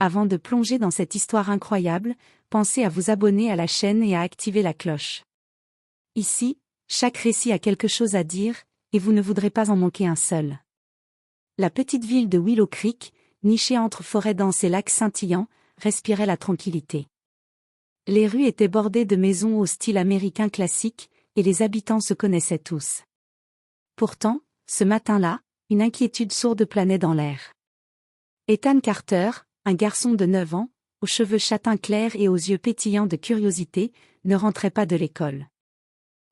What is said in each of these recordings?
Avant de plonger dans cette histoire incroyable, pensez à vous abonner à la chaîne et à activer la cloche. Ici, chaque récit a quelque chose à dire, et vous ne voudrez pas en manquer un seul. La petite ville de Willow Creek, nichée entre forêts denses et lacs scintillants, respirait la tranquillité. Les rues étaient bordées de maisons au style américain classique, et les habitants se connaissaient tous. Pourtant, ce matin-là, une inquiétude sourde planait dans l'air. Ethan Carter, un garçon de 9 ans, aux cheveux châtains clairs et aux yeux pétillants de curiosité, ne rentrait pas de l'école.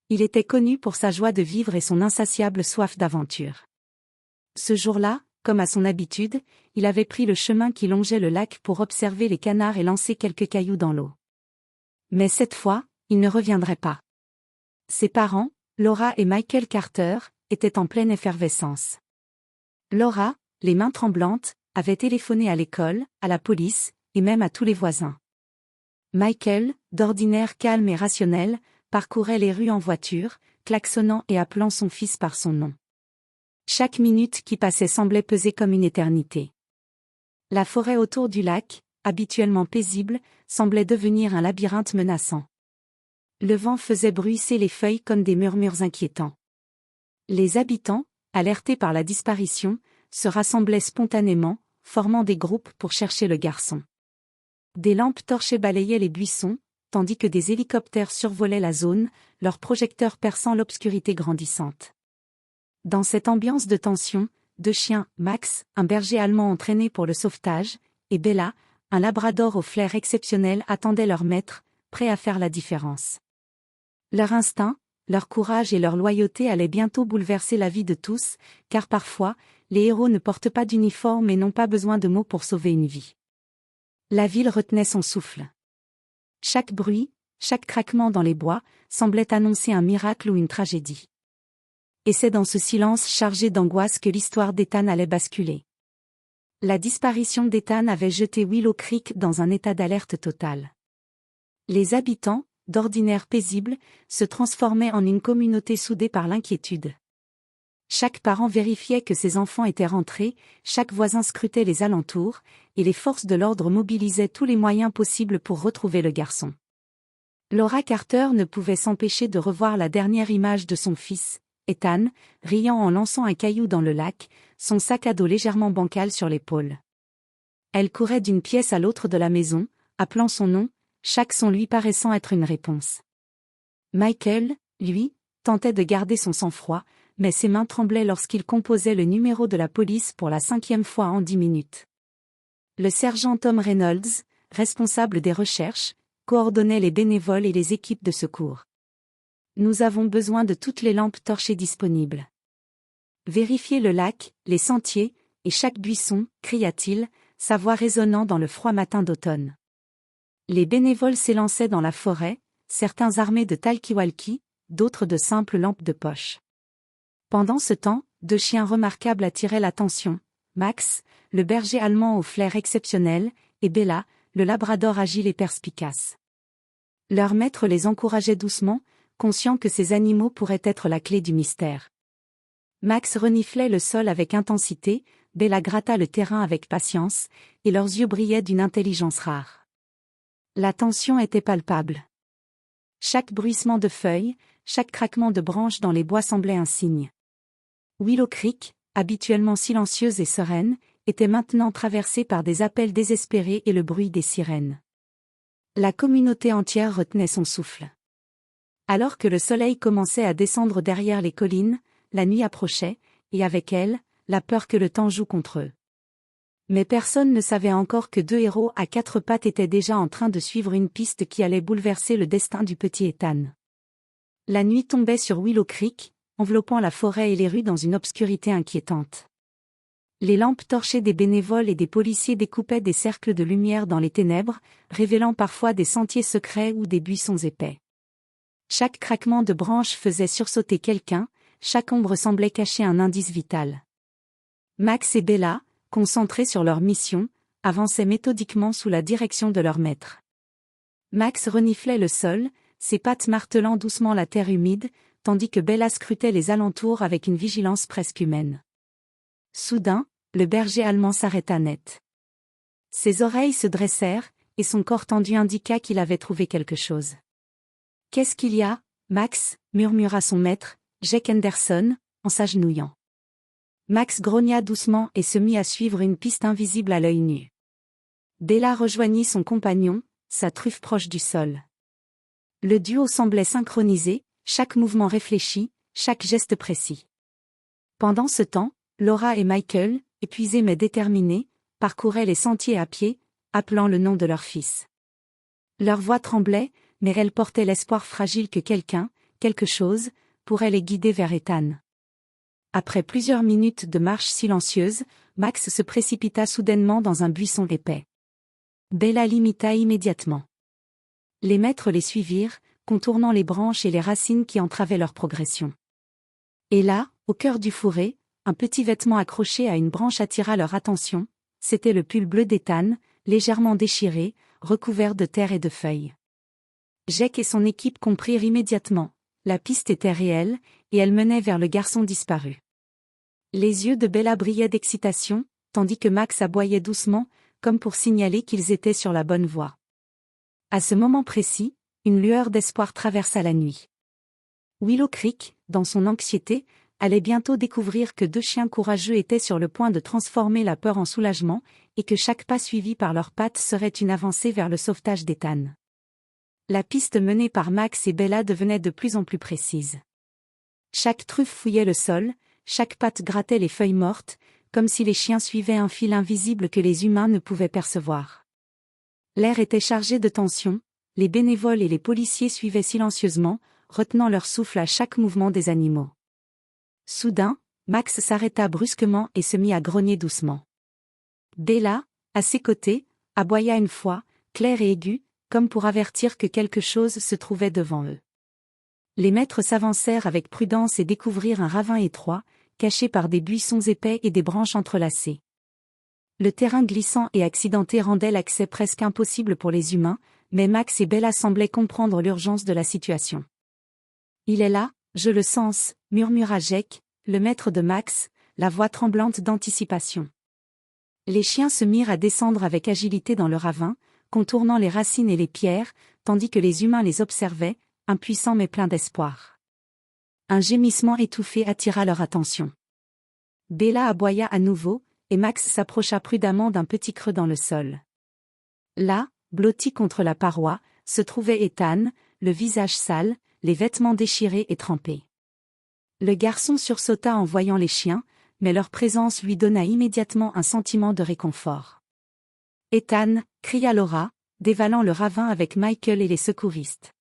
Il était connu pour sa joie de vivre et son insatiable soif d'aventure. Ce jour-là, comme à son habitude, il avait pris le chemin qui longeait le lac pour observer les canards et lancer quelques cailloux dans l'eau. Mais cette fois, il ne reviendrait pas. Ses parents, Laura et Michael Carter, étaient en pleine effervescence. Laura, les mains tremblantes, avait téléphoné à l'école, à la police, et même à tous les voisins. Michael, d'ordinaire calme et rationnel, parcourait les rues en voiture, klaxonnant et appelant son fils par son nom. Chaque minute qui passait semblait peser comme une éternité. La forêt autour du lac, habituellement paisible, semblait devenir un labyrinthe menaçant. Le vent faisait bruisser les feuilles comme des murmures inquiétants. Les habitants, alertés par la disparition, se rassemblaient spontanément, formant des groupes pour chercher le garçon. Des lampes torchées balayaient les buissons, tandis que des hélicoptères survolaient la zone, leurs projecteurs perçant l'obscurité grandissante. Dans cette ambiance de tension, deux chiens, Max, un berger allemand entraîné pour le sauvetage, et Bella, un labrador au flair exceptionnel, attendaient leur maître, prêt à faire la différence. Leur instinct, leur courage et leur loyauté allaient bientôt bouleverser la vie de tous, car parfois, les héros ne portent pas d'uniforme et n'ont pas besoin de mots pour sauver une vie. La ville retenait son souffle. Chaque bruit, chaque craquement dans les bois, semblait annoncer un miracle ou une tragédie. Et c'est dans ce silence chargé d'angoisse que l'histoire d'Ethan allait basculer. La disparition d'Ethan avait jeté Willow Creek dans un état d'alerte totale. Les habitants, d'ordinaire paisibles, se transformaient en une communauté soudée par l'inquiétude. Chaque parent vérifiait que ses enfants étaient rentrés, chaque voisin scrutait les alentours, et les forces de l'ordre mobilisaient tous les moyens possibles pour retrouver le garçon. Laura Carter ne pouvait s'empêcher de revoir la dernière image de son fils, Ethan, riant en lançant un caillou dans le lac, son sac à dos légèrement bancal sur l'épaule. Elle courait d'une pièce à l'autre de la maison, appelant son nom, chaque son lui paraissant être une réponse. Michael, lui, tentait de garder son sang-froid, mais ses mains tremblaient lorsqu'il composait le numéro de la police pour la 5e fois en 10 minutes. Le sergent Tom Reynolds, responsable des recherches, coordonnait les bénévoles et les équipes de secours. Nous avons besoin de toutes les lampes torchées disponibles. Vérifiez le lac, les sentiers, et chaque buisson, cria-t-il, sa voix résonnant dans le froid matin d'automne. Les bénévoles s'élançaient dans la forêt, certains armés de talkie-walkie, d'autres de simples lampes de poche. Pendant ce temps, deux chiens remarquables attiraient l'attention, Max, le berger allemand au flair exceptionnel, et Bella, le labrador agile et perspicace. Leur maître les encourageait doucement, conscient que ces animaux pourraient être la clé du mystère. Max reniflait le sol avec intensité, Bella gratta le terrain avec patience, et leurs yeux brillaient d'une intelligence rare. La tension était palpable. Chaque bruissement de feuilles, chaque craquement de branches dans les bois semblait un signe. Willow Creek, habituellement silencieuse et sereine, était maintenant traversée par des appels désespérés et le bruit des sirènes. La communauté entière retenait son souffle. Alors que le soleil commençait à descendre derrière les collines, la nuit approchait, et avec elle, la peur que le temps joue contre eux. Mais personne ne savait encore que deux héros à 4 pattes étaient déjà en train de suivre une piste qui allait bouleverser le destin du petit Ethan. La nuit tombait sur Willow Creek, enveloppant la forêt et les rues dans une obscurité inquiétante. Les lampes torchées des bénévoles et des policiers découpaient des cercles de lumière dans les ténèbres, révélant parfois des sentiers secrets ou des buissons épais. Chaque craquement de branches faisait sursauter quelqu'un, chaque ombre semblait cacher un indice vital. Max et Bella, concentrés sur leur mission, avançaient méthodiquement sous la direction de leur maître. Max reniflait le sol, ses pattes martelant doucement la terre humide, tandis que Bella scrutait les alentours avec une vigilance presque humaine. Soudain, le berger allemand s'arrêta net. Ses oreilles se dressèrent, et son corps tendu indiqua qu'il avait trouvé quelque chose. « Qu'est-ce qu'il y a, Max » murmura son maître, Jake Henderson, en s'agenouillant. Max grogna doucement et se mit à suivre une piste invisible à l'œil nu. Bella rejoignit son compagnon, sa truffe proche du sol. Le duo semblait synchronisé, chaque mouvement réfléchi, chaque geste précis. Pendant ce temps, Laura et Michael, épuisés mais déterminés, parcouraient les sentiers à pied, appelant le nom de leur fils. Leur voix tremblait, mais elles portaient l'espoir fragile que quelqu'un, quelque chose, pourrait les guider vers Ethan. Après plusieurs minutes de marche silencieuse, Max se précipita soudainement dans un buisson épais. Bella l'imita immédiatement. Les maîtres les suivirent, contournant les branches et les racines qui entravaient leur progression. Et là, au cœur du fourré, un petit vêtement accroché à une branche attira leur attention, c'était le pull bleu d'Ethan, légèrement déchiré, recouvert de terre et de feuilles. Jake et son équipe comprirent immédiatement, la piste était réelle, et elle menait vers le garçon disparu. Les yeux de Bella brillaient d'excitation, tandis que Max aboyait doucement, comme pour signaler qu'ils étaient sur la bonne voie. À ce moment précis, une lueur d'espoir traversa la nuit. Willow Creek, dans son anxiété, allait bientôt découvrir que 2 chiens courageux étaient sur le point de transformer la peur en soulagement, et que chaque pas suivi par leurs pattes serait une avancée vers le sauvetage d'Ethan. La piste menée par Max et Bella devenait de plus en plus précise. Chaque truffe fouillait le sol, chaque patte grattait les feuilles mortes, comme si les chiens suivaient un fil invisible que les humains ne pouvaient percevoir. L'air était chargé de tension, les bénévoles et les policiers suivaient silencieusement, retenant leur souffle à chaque mouvement des animaux. Soudain, Max s'arrêta brusquement et se mit à grogner doucement. Bella, à ses côtés, aboya une fois, claire et aiguë, comme pour avertir que quelque chose se trouvait devant eux. Les maîtres s'avancèrent avec prudence et découvrirent un ravin étroit, caché par des buissons épais et des branches entrelacées. Le terrain glissant et accidenté rendait l'accès presque impossible pour les humains, mais Max et Bella semblaient comprendre l'urgence de la situation. « Il est là, je le sens », murmura Jake, le maître de Max, la voix tremblante d'anticipation. Les chiens se mirent à descendre avec agilité dans le ravin, contournant les racines et les pierres, tandis que les humains les observaient, impuissants mais pleins d'espoir. Un gémissement étouffé attira leur attention. Bella aboya à nouveau, et Max s'approcha prudemment d'un petit creux dans le sol. Là, blotti contre la paroi, se trouvait Ethan, le visage sale, les vêtements déchirés et trempés. Le garçon sursauta en voyant les chiens, mais leur présence lui donna immédiatement un sentiment de réconfort. « Ethan » cria Laura, dévalant le ravin avec Michael et les secouristes.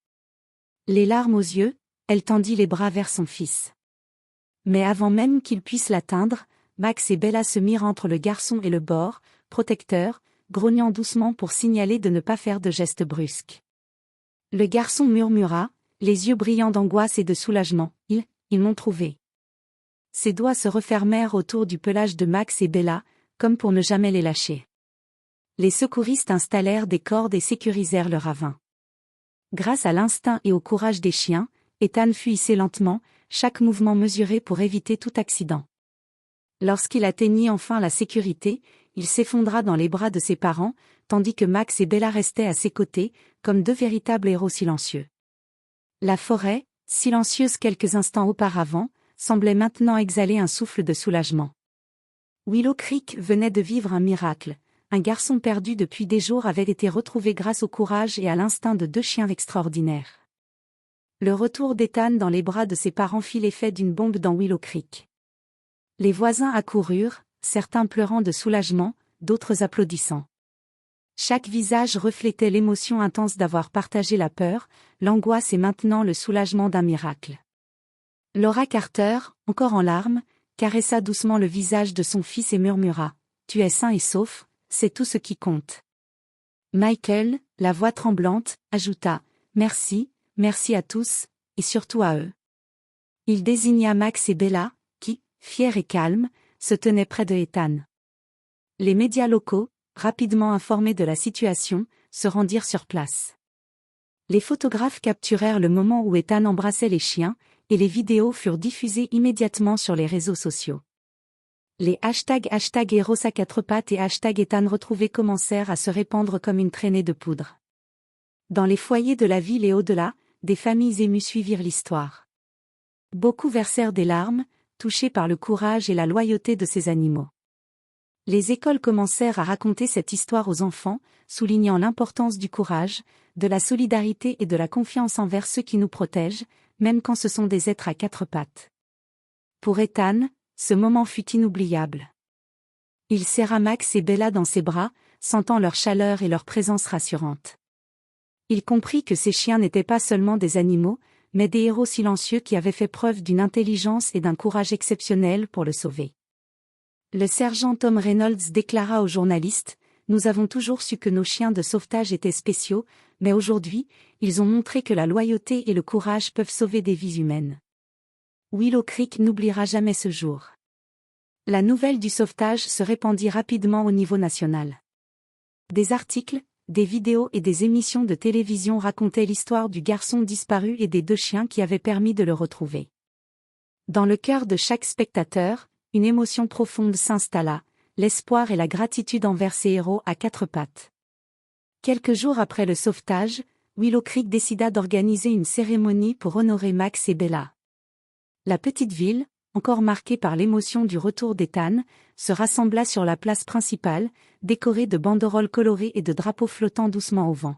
Les larmes aux yeux, elle tendit les bras vers son fils. Mais avant même qu'il puisse l'atteindre, Max et Bella se mirent entre le garçon et le bord, protecteurs, grognant doucement pour signaler de ne pas faire de gestes brusques. Le garçon murmura, les yeux brillants d'angoisse et de soulagement, « Ils m'ont trouvé. » Ses doigts se refermèrent autour du pelage de Max et Bella, comme pour ne jamais les lâcher. Les secouristes installèrent des cordes et sécurisèrent le ravin. Grâce à l'instinct et au courage des chiens, Ethan fut hissé lentement, chaque mouvement mesuré pour éviter tout accident. Lorsqu'il atteignit enfin la sécurité, il s'effondra dans les bras de ses parents, tandis que Max et Bella restaient à ses côtés, comme 2 véritables héros silencieux. La forêt, silencieuse quelques instants auparavant, semblait maintenant exhaler un souffle de soulagement. Willow Creek venait de vivre un miracle. Un garçon perdu depuis des jours avait été retrouvé grâce au courage et à l'instinct de 2 chiens extraordinaires. Le retour d'Ethan dans les bras de ses parents fit l'effet d'une bombe dans Willow Creek. Les voisins accoururent, certains pleurant de soulagement, d'autres applaudissant. Chaque visage reflétait l'émotion intense d'avoir partagé la peur, l'angoisse et maintenant le soulagement d'un miracle. Laura Carter, encore en larmes, caressa doucement le visage de son fils et murmura « Tu es sain et sauf, c'est tout ce qui compte. » Michael, la voix tremblante, ajouta « Merci, merci à tous, et surtout à eux. » Il désigna Max et Bella, qui, fiers et calmes, se tenaient près de Ethan. Les médias locaux, rapidement informés de la situation, se rendirent sur place. Les photographes capturèrent le moment où Ethan embrassait les chiens, et les vidéos furent diffusées immédiatement sur les réseaux sociaux. Les hashtags Héros à quatre pattes et #Ethan retrouvés commencèrent à se répandre comme une traînée de poudre. Dans les foyers de la ville et au-delà, des familles émues suivirent l'histoire. Beaucoup versèrent des larmes, touchés par le courage et la loyauté de ces animaux. Les écoles commencèrent à raconter cette histoire aux enfants, soulignant l'importance du courage, de la solidarité et de la confiance envers ceux qui nous protègent, même quand ce sont des êtres à quatre pattes. Pour Ethan, ce moment fut inoubliable. Il serra Max et Bella dans ses bras, sentant leur chaleur et leur présence rassurante. Il comprit que ces chiens n'étaient pas seulement des animaux, mais des héros silencieux qui avaient fait preuve d'une intelligence et d'un courage exceptionnels pour le sauver. Le sergent Tom Reynolds déclara aux journalistes : « Nous avons toujours su que nos chiens de sauvetage étaient spéciaux, mais aujourd'hui, ils ont montré que la loyauté et le courage peuvent sauver des vies humaines. » Willow Creek n'oubliera jamais ce jour. La nouvelle du sauvetage se répandit rapidement au niveau national. Des articles, des vidéos et des émissions de télévision racontaient l'histoire du garçon disparu et des 2 chiens qui avaient permis de le retrouver. Dans le cœur de chaque spectateur, une émotion profonde s'installa, l'espoir et la gratitude envers ces héros à 4 pattes. Quelques jours après le sauvetage, Willow Creek décida d'organiser une cérémonie pour honorer Max et Bella. La petite ville, encore marquée par l'émotion du retour d'Ethan, se rassembla sur la place principale, décorée de banderoles colorées et de drapeaux flottant doucement au vent.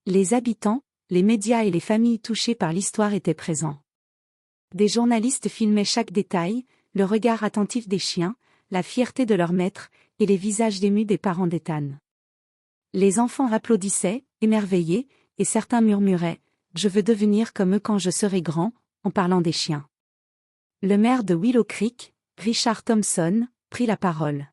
Les habitants, les médias et les familles touchées par l'histoire étaient présents. Des journalistes filmaient chaque détail, le regard attentif des chiens, la fierté de leur maître, et les visages émus des parents d'Ethan. Les enfants applaudissaient, émerveillés, et certains murmuraient « Je veux devenir comme eux quand je serai grand », en parlant des chiens. Le maire de Willow Creek, Richard Thompson, prit la parole.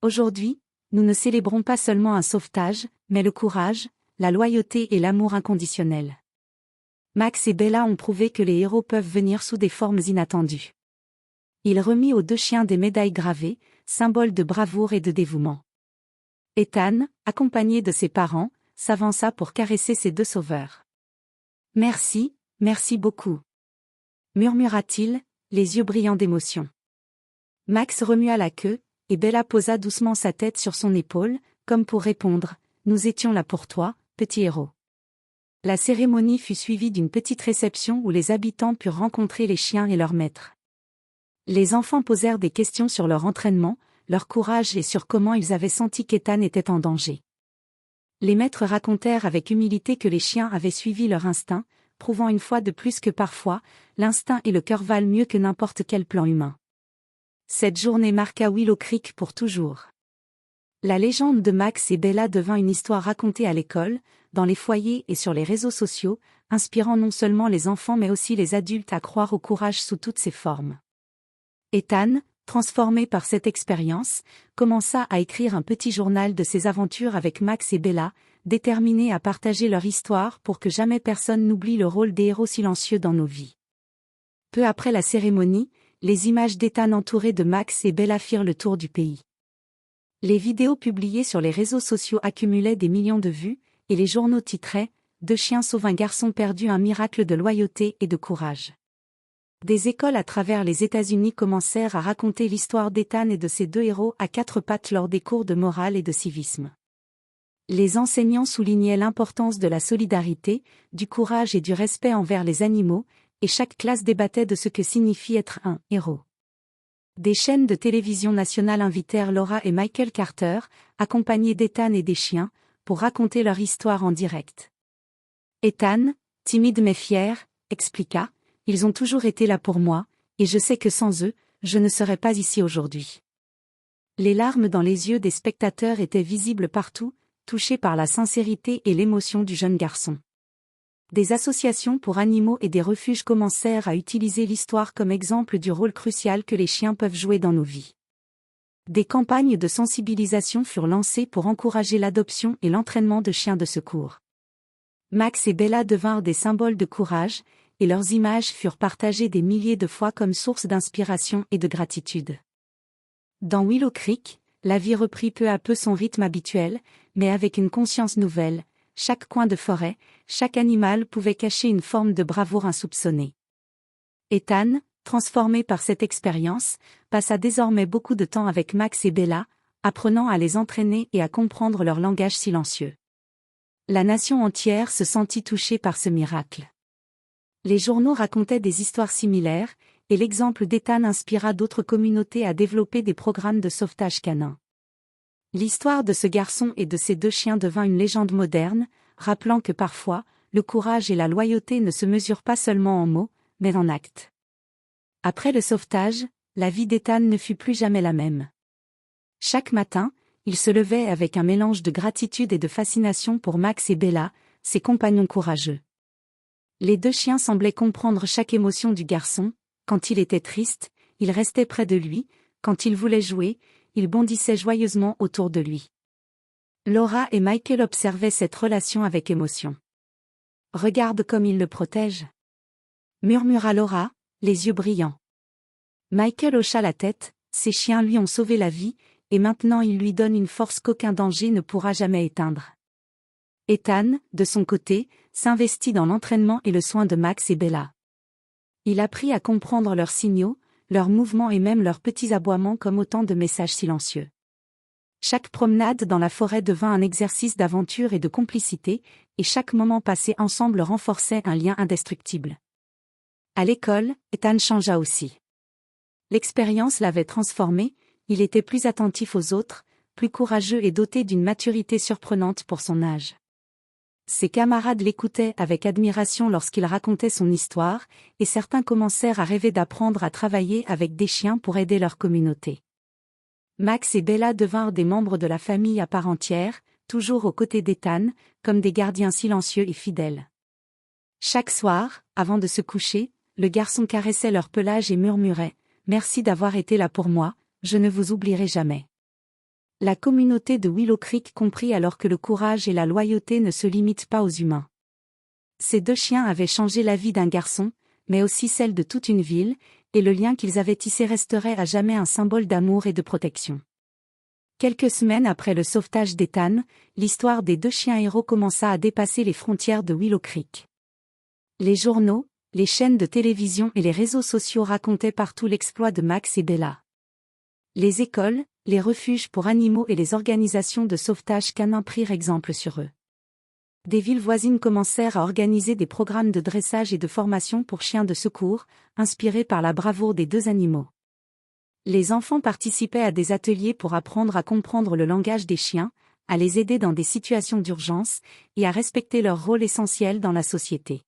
Aujourd'hui, nous ne célébrons pas seulement un sauvetage, mais le courage, la loyauté et l'amour inconditionnel. Max et Bella ont prouvé que les héros peuvent venir sous des formes inattendues. Il remit aux 2 chiens des médailles gravées, symboles de bravoure et de dévouement. Ethan, accompagné de ses parents, s'avança pour caresser ses 2 sauveurs. « Merci, merci beaucoup » murmura-t-il, les yeux brillants d'émotion. Max remua la queue, et Bella posa doucement sa tête sur son épaule, comme pour répondre « Nous étions là pour toi, petit héros ». La cérémonie fut suivie d'une petite réception où les habitants purent rencontrer les chiens et leur maître. Les enfants posèrent des questions sur leur entraînement, leur courage et sur comment ils avaient senti qu'Ethan était en danger. Les maîtres racontèrent avec humilité que les chiens avaient suivi leur instinct, prouvant une fois de plus que parfois, l'instinct et le cœur valent mieux que n'importe quel plan humain. Cette journée marqua Willow Creek pour toujours. La légende de Max et Bella devint une histoire racontée à l'école, dans les foyers et sur les réseaux sociaux, inspirant non seulement les enfants mais aussi les adultes à croire au courage sous toutes ses formes. Ethan, transformé par cette expérience, commença à écrire un petit journal de ses aventures avec Max et Bella, déterminé à partager leur histoire pour que jamais personne n'oublie le rôle des héros silencieux dans nos vies. Peu après la cérémonie, les images d'Ethan entourées de Max et Bella firent le tour du pays. Les vidéos publiées sur les réseaux sociaux accumulaient des millions de vues, et les journaux titraient « 2 chiens sauvent un garçon perdu, un miracle de loyauté et de courage ». Des écoles à travers les États-Unis commencèrent à raconter l'histoire d'Ethan et de ses 2 héros à 4 pattes lors des cours de morale et de civisme. Les enseignants soulignaient l'importance de la solidarité, du courage et du respect envers les animaux, et chaque classe débattait de ce que signifie être un héros. Des chaînes de télévision nationales invitèrent Laura et Michael Carter, accompagnés d'Ethan et des chiens, pour raconter leur histoire en direct. Ethan, timide mais fier, expliqua : « Ils ont toujours été là pour moi, et je sais que sans eux, je ne serais pas ici aujourd'hui. » Les larmes dans les yeux des spectateurs étaient visibles partout, touchés par la sincérité et l'émotion du jeune garçon. Des associations pour animaux et des refuges commencèrent à utiliser l'histoire comme exemple du rôle crucial que les chiens peuvent jouer dans nos vies. Des campagnes de sensibilisation furent lancées pour encourager l'adoption et l'entraînement de chiens de secours. Max et Bella devinrent des symboles de courage, et leurs images furent partagées des milliers de fois comme source d'inspiration et de gratitude. Dans Willow Creek, la vie reprit peu à peu son rythme habituel, mais avec une conscience nouvelle. Chaque coin de forêt, chaque animal pouvait cacher une forme de bravoure insoupçonnée. Ethan, transformé par cette expérience, passa désormais beaucoup de temps avec Max et Bella, apprenant à les entraîner et à comprendre leur langage silencieux. La nation entière se sentit touchée par ce miracle. Les journaux racontaient des histoires similaires, et l'exemple d'Ethan inspira d'autres communautés à développer des programmes de sauvetage canin. L'histoire de ce garçon et de ses 2 chiens devint une légende moderne, rappelant que parfois, le courage et la loyauté ne se mesurent pas seulement en mots, mais en actes. Après le sauvetage, la vie d'Ethan ne fut plus jamais la même. Chaque matin, il se levait avec un mélange de gratitude et de fascination pour Max et Bella, ses compagnons courageux. Les 2 chiens semblaient comprendre chaque émotion du garçon. Quand il était triste, ils restaient près de lui, quand il voulait jouer, ils bondissaient joyeusement autour de lui. Laura et Michael observaient cette relation avec émotion. « Regarde comme il le protège !» murmura Laura, les yeux brillants. Michael hocha la tête, ses chiens lui ont sauvé la vie, et maintenant il lui donne une force qu'aucun danger ne pourra jamais éteindre. Ethan, de son côté, s'investit dans l'entraînement et le soin de Max et Bella. Il apprit à comprendre leurs signaux, leurs mouvements et même leurs petits aboiements comme autant de messages silencieux. Chaque promenade dans la forêt devint un exercice d'aventure et de complicité, et chaque moment passé ensemble renforçait un lien indestructible. À l'école, Ethan changea aussi. L'expérience l'avait transformé, il était plus attentif aux autres, plus courageux et doté d'une maturité surprenante pour son âge. Ses camarades l'écoutaient avec admiration lorsqu'il racontait son histoire, et certains commencèrent à rêver d'apprendre à travailler avec des chiens pour aider leur communauté. Max et Bella devinrent des membres de la famille à part entière, toujours aux côtés d'Ethan, comme des gardiens silencieux et fidèles. Chaque soir, avant de se coucher, le garçon caressait leur pelage et murmurait « Merci d'avoir été là pour moi, je ne vous oublierai jamais ». La communauté de Willow Creek comprit alors que le courage et la loyauté ne se limitent pas aux humains. Ces 2 chiens avaient changé la vie d'un garçon, mais aussi celle de toute une ville, et le lien qu'ils avaient tissé resterait à jamais un symbole d'amour et de protection. Quelques semaines après le sauvetage d'Ethan, l'histoire des 2 chiens héros commença à dépasser les frontières de Willow Creek. Les journaux, les chaînes de télévision et les réseaux sociaux racontaient partout l'exploit de Max et Bella. Les écoles, les refuges pour animaux et les organisations de sauvetage canin prirent exemple sur eux. Des villes voisines commencèrent à organiser des programmes de dressage et de formation pour chiens de secours, inspirés par la bravoure des 2 animaux. Les enfants participaient à des ateliers pour apprendre à comprendre le langage des chiens, à les aider dans des situations d'urgence, et à respecter leur rôle essentiel dans la société.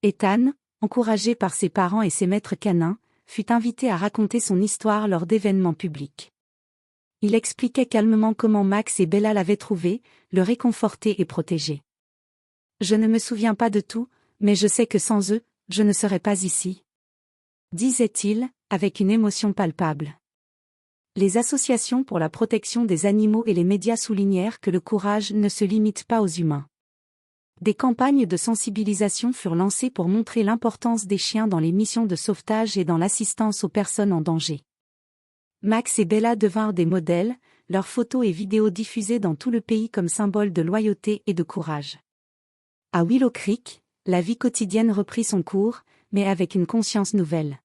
Ethan, encouragé par ses parents et ses maîtres canins, fut invité à raconter son histoire lors d'événements publics. Il expliquait calmement comment Max et Bella l'avaient trouvé, le réconforté et protégé. « Je ne me souviens pas de tout, mais je sais que sans eux, je ne serais pas ici. » disait-il, avec une émotion palpable. Les associations pour la protection des animaux et les médias soulignèrent que le courage ne se limite pas aux humains. Des campagnes de sensibilisation furent lancées pour montrer l'importance des chiens dans les missions de sauvetage et dans l'assistance aux personnes en danger. Max et Bella devinrent des modèles, leurs photos et vidéos diffusées dans tout le pays comme symbole de loyauté et de courage. À Willow Creek, la vie quotidienne reprit son cours, mais avec une conscience nouvelle.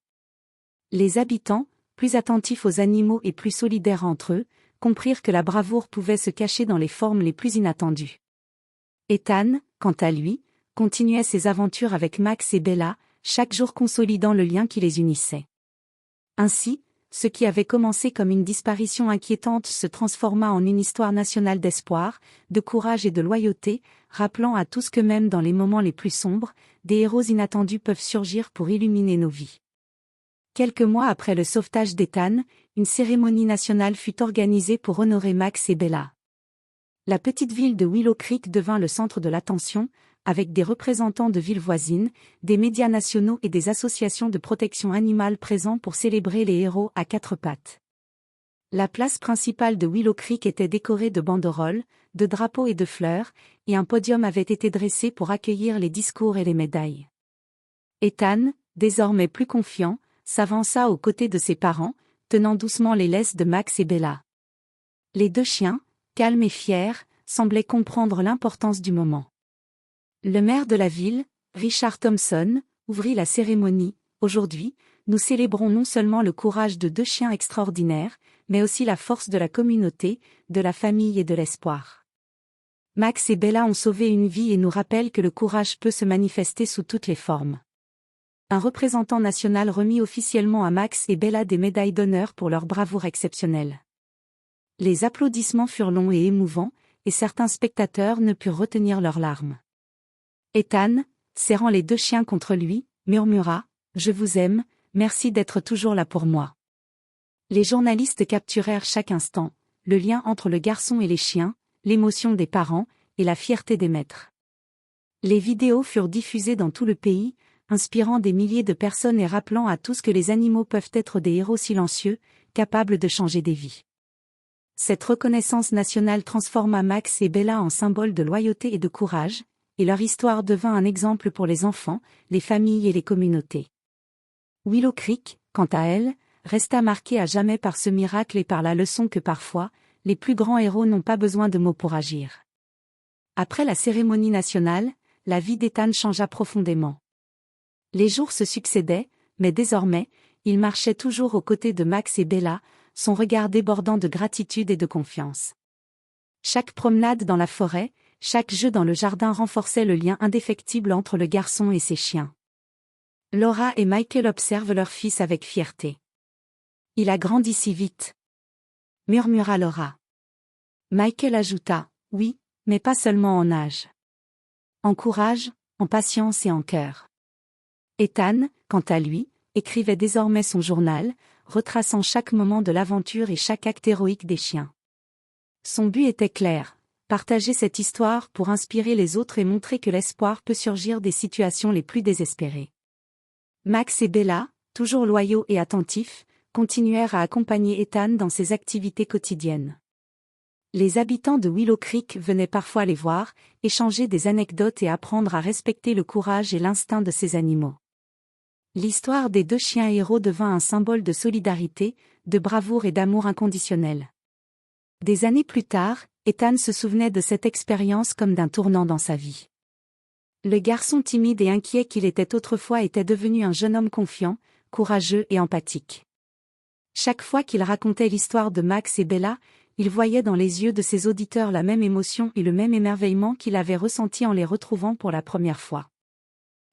Les habitants, plus attentifs aux animaux et plus solidaires entre eux, comprirent que la bravoure pouvait se cacher dans les formes les plus inattendues. Ethan, quant à lui, continuait ses aventures avec Max et Bella, chaque jour consolidant le lien qui les unissait. Ainsi, ce qui avait commencé comme une disparition inquiétante se transforma en une histoire nationale d'espoir, de courage et de loyauté, rappelant à tous que même dans les moments les plus sombres, des héros inattendus peuvent surgir pour illuminer nos vies. Quelques mois après le sauvetage d'Ethan, une cérémonie nationale fut organisée pour honorer Max et Bella. La petite ville de Willow Creek devint le centre de l'attention, avec des représentants de villes voisines, des médias nationaux et des associations de protection animale présents pour célébrer les héros à 4 pattes. La place principale de Willow Creek était décorée de banderoles, de drapeaux et de fleurs, et un podium avait été dressé pour accueillir les discours et les médailles. Ethan, désormais plus confiant, s'avança aux côtés de ses parents, tenant doucement les laisses de Max et Bella. Les 2 chiens, calmes et fiers, semblaient comprendre l'importance du moment. Le maire de la ville, Richard Thompson, ouvrit la cérémonie. « Aujourd'hui, nous célébrons non seulement le courage de deux chiens extraordinaires, mais aussi la force de la communauté, de la famille et de l'espoir. Max et Bella ont sauvé une vie et nous rappellent que le courage peut se manifester sous toutes les formes. Un représentant national remit officiellement à Max et Bella des médailles d'honneur pour leur bravoure exceptionnelle. Les applaudissements furent longs et émouvants, et certains spectateurs ne purent retenir leurs larmes. Ethan, serrant les deux chiens contre lui, murmura « Je vous aime, merci d'être toujours là pour moi ». Les journalistes capturèrent chaque instant, le lien entre le garçon et les chiens, l'émotion des parents, et la fierté des maîtres. Les vidéos furent diffusées dans tout le pays, inspirant des milliers de personnes et rappelant à tous que les animaux peuvent être des héros silencieux, capables de changer des vies. Cette reconnaissance nationale transforma Max et Bella en symboles de loyauté et de courage, et leur histoire devint un exemple pour les enfants, les familles et les communautés. Willow Creek, quant à elle, resta marquée à jamais par ce miracle et par la leçon que parfois, les plus grands héros n'ont pas besoin de mots pour agir. Après la cérémonie nationale, la vie d'Ethan changea profondément. Les jours se succédaient, mais désormais, il marchait toujours aux côtés de Max et Bella, son regard débordant de gratitude et de confiance. Chaque promenade dans la forêt, chaque jeu dans le jardin renforçait le lien indéfectible entre le garçon et ses chiens. Laura et Michael observent leur fils avec fierté. « Il a grandi si vite », murmura Laura. Michael ajouta « Oui, mais pas seulement en âge. En courage, en patience et en cœur. » Ethan, quant à lui, écrivait désormais son journal, retraçant chaque moment de l'aventure et chaque acte héroïque des chiens. Son but était clair, partager cette histoire pour inspirer les autres et montrer que l'espoir peut surgir des situations les plus désespérées. Max et Bella, toujours loyaux et attentifs, continuèrent à accompagner Ethan dans ses activités quotidiennes. Les habitants de Willow Creek venaient parfois les voir, échanger des anecdotes et apprendre à respecter le courage et l'instinct de ces animaux. L'histoire des deux chiens héros devint un symbole de solidarité, de bravoure et d'amour inconditionnel. Des années plus tard, Ethan se souvenait de cette expérience comme d'un tournant dans sa vie. Le garçon timide et inquiet qu'il était autrefois était devenu un jeune homme confiant, courageux et empathique. Chaque fois qu'il racontait l'histoire de Max et Bella, il voyait dans les yeux de ses auditeurs la même émotion et le même émerveillement qu'il avait ressenti en les retrouvant pour la première fois.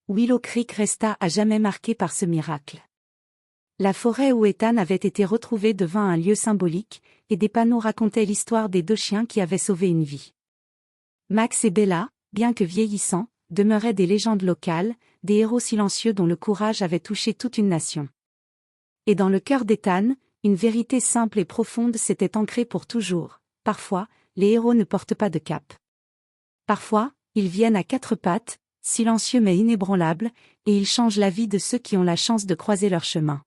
Willow Creek resta à jamais marqué par ce miracle. La forêt où Ethan avait été retrouvé devint un lieu symbolique, et des panneaux racontaient l'histoire des deux chiens qui avaient sauvé une vie. Max et Bella, bien que vieillissants, demeuraient des légendes locales, des héros silencieux dont le courage avait touché toute une nation. Et dans le cœur d'Ethan, une vérité simple et profonde s'était ancrée pour toujours. Parfois, les héros ne portent pas de cape. Parfois, ils viennent à quatre pattes, silencieux mais inébranlables, et ils changent la vie de ceux qui ont la chance de croiser leur chemin.